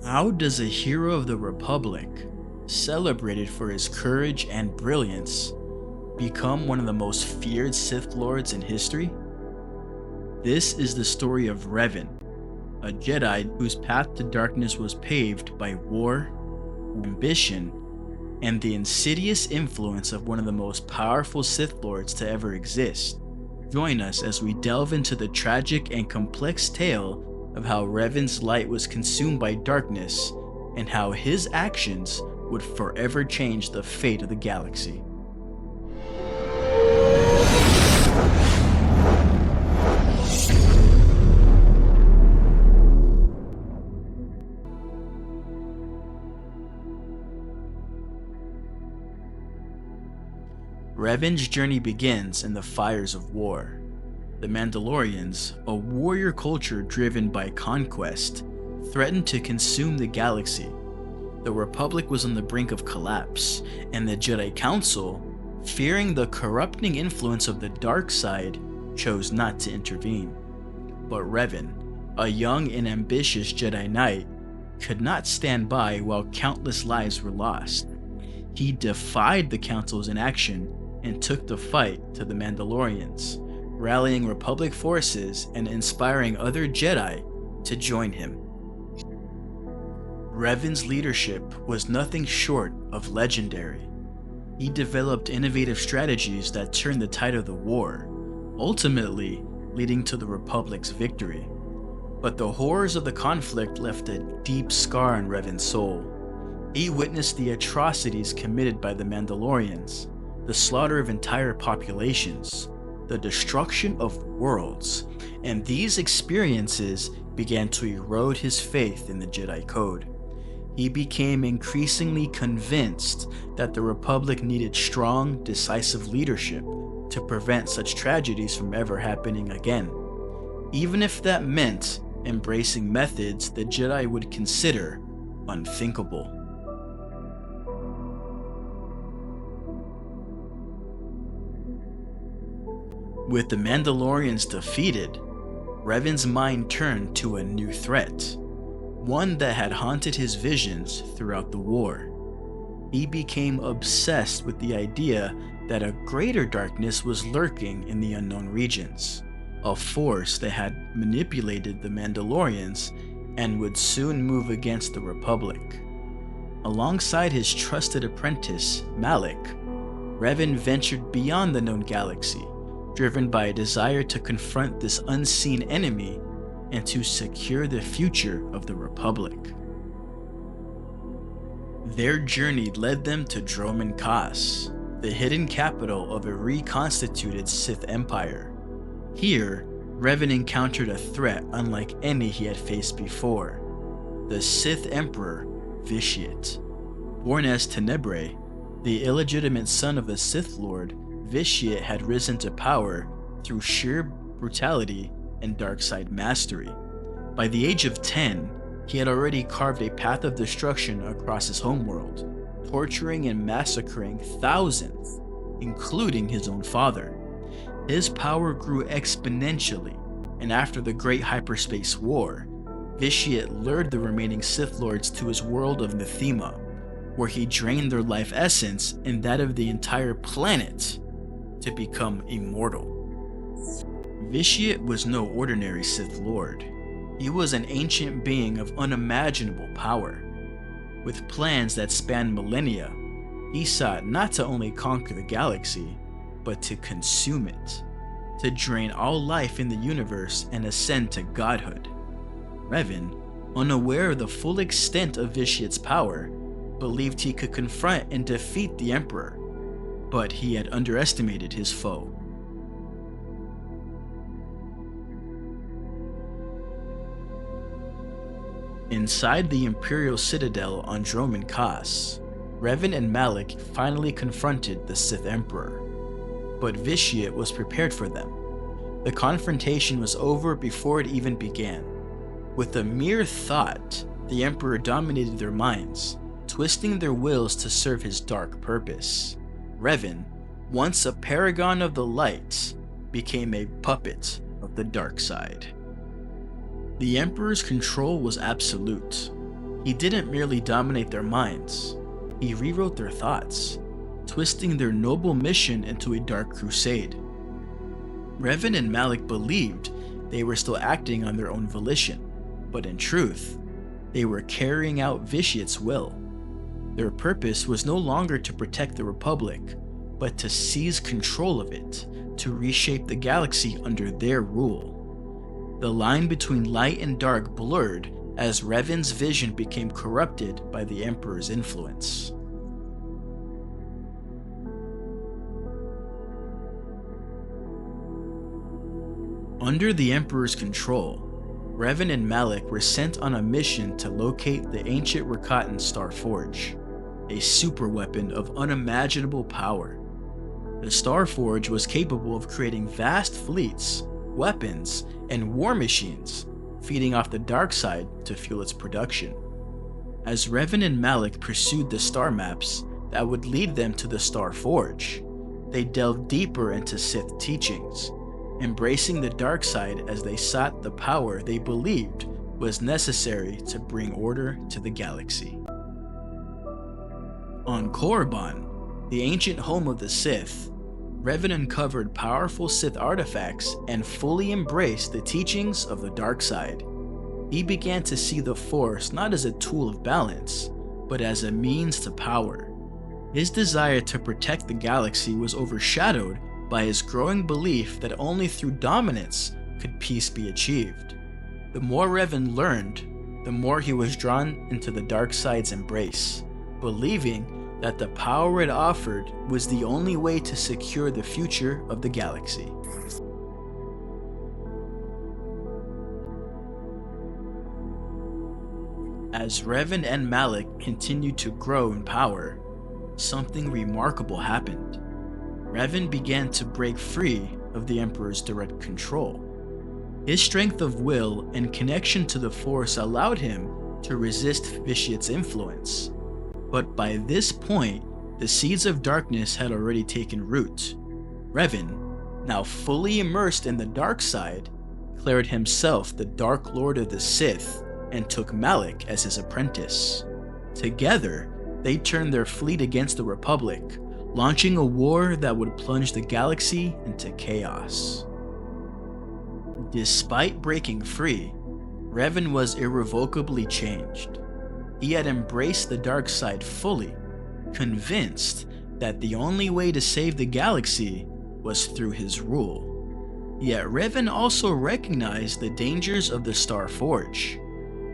How does a hero of the Republic, celebrated for his courage and brilliance, become one of the most feared Sith Lords in history? This is the story of Revan, a Jedi whose path to darkness was paved by war, ambition, and the insidious influence of one of the most powerful Sith Lords to ever exist. Join us as we delve into the tragic and complex tale of how Revan's light was consumed by darkness and how his actions would forever change the fate of the galaxy. Revan's journey begins in the fires of war. The Mandalorians, a warrior culture driven by conquest, threatened to consume the galaxy. The Republic was on the brink of collapse, and the Jedi Council, fearing the corrupting influence of the dark side, chose not to intervene. But Revan, a young and ambitious Jedi Knight, could not stand by while countless lives were lost. He defied the Council's inaction and took the fight to the Mandalorians, rallying Republic forces and inspiring other Jedi to join him. Revan's leadership was nothing short of legendary. He developed innovative strategies that turned the tide of the war, ultimately leading to the Republic's victory. But the horrors of the conflict left a deep scar on Revan's soul. He witnessed the atrocities committed by the Mandalorians, the slaughter of entire populations, the destruction of worlds, and these experiences began to erode his faith in the Jedi Code. He became increasingly convinced that the Republic needed strong, decisive leadership to prevent such tragedies from ever happening again, even if that meant embracing methods the Jedi would consider unthinkable. With the Mandalorians defeated, Revan's mind turned to a new threat, one that had haunted his visions throughout the war. He became obsessed with the idea that a greater darkness was lurking in the unknown regions, a force that had manipulated the Mandalorians and would soon move against the Republic. Alongside his trusted apprentice, Malak, Revan ventured beyond the known galaxy, driven by a desire to confront this unseen enemy and to secure the future of the Republic. Their journey led them to Dromund Kaas, the hidden capital of a reconstituted Sith Empire. Here, Revan encountered a threat unlike any he had faced before: the Sith Emperor, Vitiate. Born as Tenebrae, the illegitimate son of the Sith Lord, Vitiate had risen to power through sheer brutality and dark side mastery. By the age of 10, he had already carved a path of destruction across his homeworld, torturing and massacring thousands, including his own father. His power grew exponentially, and after the Great Hyperspace War, Vitiate lured the remaining Sith Lords to his world of Nathema, where he drained their life essence and that of the entire planet to become immortal. Vitiate was no ordinary Sith Lord. He was an ancient being of unimaginable power. With plans that spanned millennia, he sought not to only conquer the galaxy, but to consume it, to drain all life in the universe and ascend to godhood. Revan, unaware of the full extent of Vitiate's power, believed he could confront and defeat the Emperor, but he had underestimated his foe. Inside the Imperial Citadel on Dromund Kaas, Revan and Malak finally confronted the Sith Emperor, but Vitiate was prepared for them. The confrontation was over before it even began. With a mere thought, the Emperor dominated their minds, twisting their wills to serve his dark purpose. Revan, once a paragon of the light, became a puppet of the dark side. The Emperor's control was absolute. He didn't merely dominate their minds, he rewrote their thoughts, twisting their noble mission into a dark crusade. Revan and Malak believed they were still acting on their own volition, but in truth, they were carrying out Vitiate's will. Their purpose was no longer to protect the Republic, but to seize control of it, to reshape the galaxy under their rule. The line between light and dark blurred as Revan's vision became corrupted by the Emperor's influence. Under the Emperor's control, Revan and Malak were sent on a mission to locate the ancient Rakatan Star Forge, a superweapon of unimaginable power. The Star Forge was capable of creating vast fleets, weapons, and war machines, feeding off the dark side to fuel its production. As Revan and Malak pursued the star maps that would lead them to the Star Forge, they delved deeper into Sith teachings, embracing the dark side as they sought the power they believed was necessary to bring order to the galaxy. On Korriban, the ancient home of the Sith, Revan uncovered powerful Sith artifacts and fully embraced the teachings of the dark side. He began to see the Force not as a tool of balance, but as a means to power. His desire to protect the galaxy was overshadowed by his growing belief that only through dominance could peace be achieved. The more Revan learned, the more he was drawn into the dark side's embrace, believing that the power it offered was the only way to secure the future of the galaxy. As Revan and Malak continued to grow in power, something remarkable happened. Revan began to break free of the Emperor's direct control. His strength of will and connection to the Force allowed him to resist Vitiate's influence. But by this point, the seeds of darkness had already taken root. Revan, now fully immersed in the dark side, declared himself the Dark Lord of the Sith and took Malak as his apprentice. Together, they turned their fleet against the Republic, launching a war that would plunge the galaxy into chaos. Despite breaking free, Revan was irrevocably changed. He had embraced the dark side fully, convinced that the only way to save the galaxy was through his rule. Yet Revan also recognized the dangers of the Star Forge.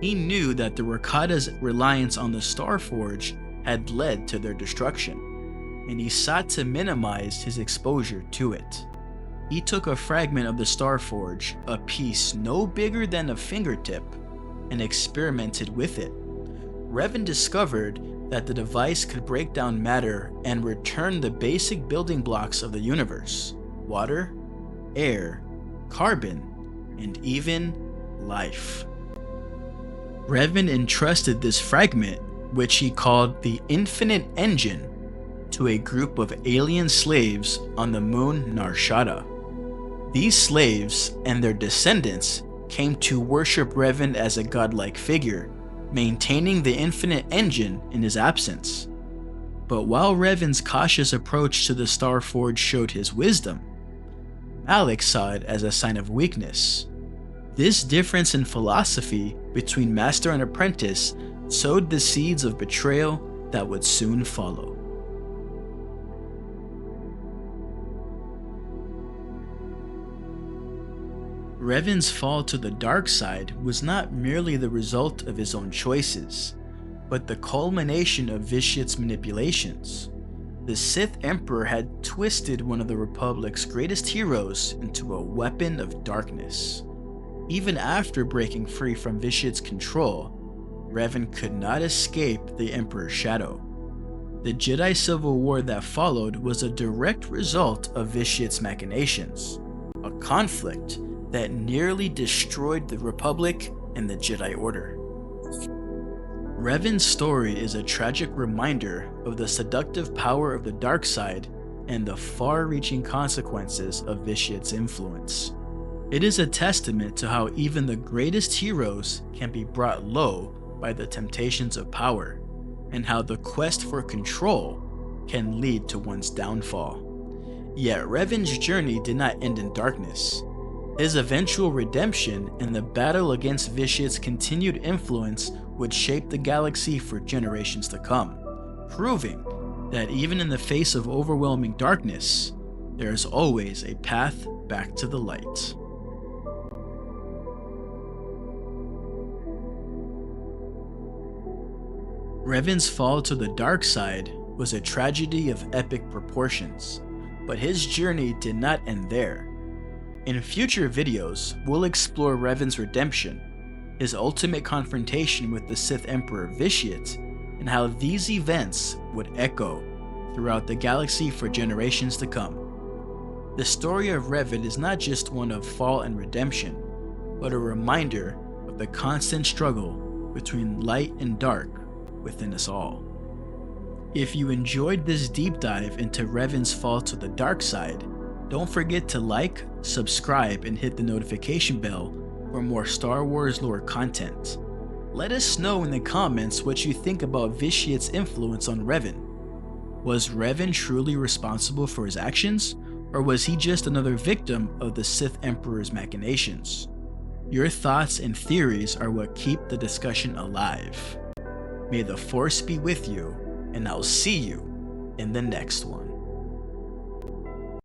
He knew that the Rakata's reliance on the Star Forge had led to their destruction, and he sought to minimize his exposure to it. He took a fragment of the Star Forge, a piece no bigger than a fingertip, and experimented with it. Revan discovered that the device could break down matter and return the basic building blocks of the universe: water, air, carbon, and even life. Revan entrusted this fragment, which he called the Infinite Engine, to a group of alien slaves on the moon Narshada. These slaves and their descendants came to worship Revan as a godlike figure, maintaining the Infinite Engine in his absence. But while Revan's cautious approach to the Star Forge showed his wisdom, Malak saw it as a sign of weakness. This difference in philosophy between master and apprentice sowed the seeds of betrayal that would soon follow. Revan's fall to the dark side was not merely the result of his own choices, but the culmination of Vitiate's manipulations. The Sith Emperor had twisted one of the Republic's greatest heroes into a weapon of darkness. Even after breaking free from Vitiate's control, Revan could not escape the Emperor's shadow. The Jedi Civil War that followed was a direct result of Vitiate's machinations, a conflict that nearly destroyed the Republic and the Jedi Order. Revan's story is a tragic reminder of the seductive power of the dark side and the far-reaching consequences of Vitiate's influence. It is a testament to how even the greatest heroes can be brought low by the temptations of power, and how the quest for control can lead to one's downfall. Yet Revan's journey did not end in darkness. His eventual redemption and the battle against Vitiate's continued influence would shape the galaxy for generations to come, proving that even in the face of overwhelming darkness, there is always a path back to the light. Revan's fall to the dark side was a tragedy of epic proportions, but his journey did not end there. In future videos, we'll explore Revan's redemption, his ultimate confrontation with the Sith Emperor Vitiate, and how these events would echo throughout the galaxy for generations to come. The story of Revan is not just one of fall and redemption, but a reminder of the constant struggle between light and dark within us all. If you enjoyed this deep dive into Revan's fall to the dark side, don't forget to like, subscribe, and hit the notification bell for more Star Wars lore content. Let us know in the comments what you think about Vitiate's influence on Revan. Was Revan truly responsible for his actions, or was he just another victim of the Sith Emperor's machinations? Your thoughts and theories are what keep the discussion alive. May the Force be with you, and I'll see you in the next one.